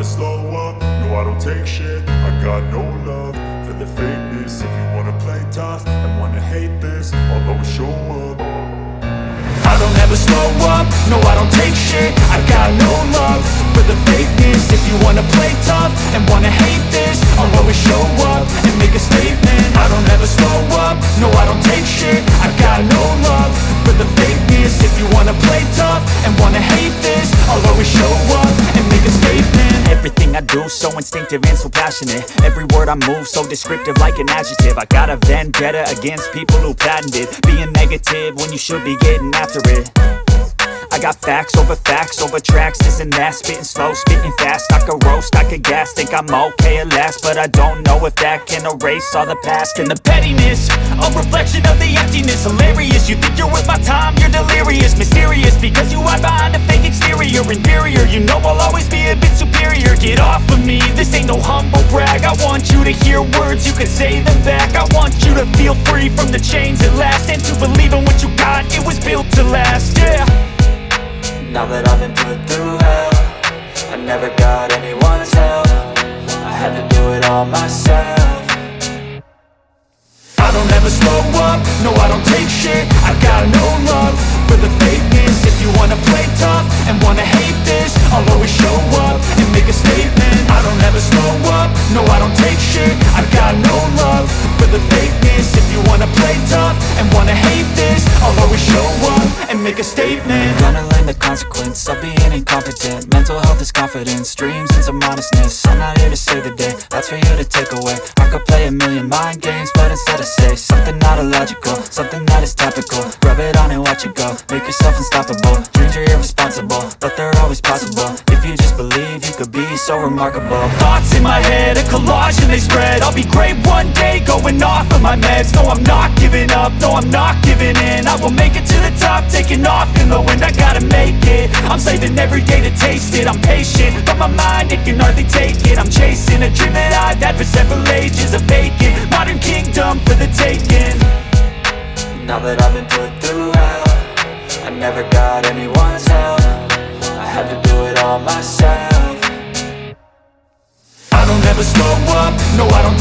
slow up, no I don't take shit. I got no love for the fakeness. If you wanna play tough and wanna hate this, I'll always show up. I don't ever slow up, no I don't take shit. I got no love for the fakeness. If you wanna play tough and wanna hate this, I'll always show up and make a statement. I don't ever slow up, no I don't take shit. I got no love for the fakeness. If you wanna play tough and wanna hate this, I'll always show up and make a statement. Everything I do so instinctive and so passionate. Every word I move so descriptive like an adjective. I got a vendetta against people who patented being negative when you should be getting after it. I got facts over tracks, this and that. Spitting slow, spitting fast, I could roast, I could gas. Think I'm okay at last, but I don't know if that can erase all the past. And the pettiness, a reflection of the emptiness. Hilarious, you think you're worth my time, you're delirious. Mysterious, because you hide behind a fake exterior. Inferior, you know I'll always be a bit superior. Get off of me, this ain't no humble brag. I want you to hear words, you can say them back. I want you to feel free from the chains at last, and to believe in what you got, it was built to last, yeah. Now that I've been put through hell, I never got anyone's help. I had to do it all myself. I don't ever slow up, no I don't take shit. I got no love for the fakeness. If you wanna play tough and wanna hate this, I'll always show up and make a statement. I don't ever slow up, no I don't take shit. I got no love for the fakeness. If you wanna play tough and wanna hate this, I'll always show up and make a statement. Gonna learn the consequence of being incompetent. Mental health is confidence, dreams and some honestness. I'm not here to save the day, that's for you to take away. I could play a million mind games, but instead I say something not illogical, something that is topical. Rub it on and watch it go, make yourself unstoppable. Dreams are irresponsible, but they're always possible. If you just believe, you could be so remarkable. Thoughts in my head, a collage and they spread. I'll be great one day, going off of my meds. No, I'm not giving up, no, I'm not giving in. I will make it to the top, taking off in the wind. I gotta make it, I'm saving every day to taste it. I'm patient, but my mind, it can hardly take it. I'm chasing a dream that I've had for several ages. A vacant, modern kingdom for the taking. Now that I've been put through hell, I never got anyone's help. I had to do it all myself. I don't ever slow up, no I don't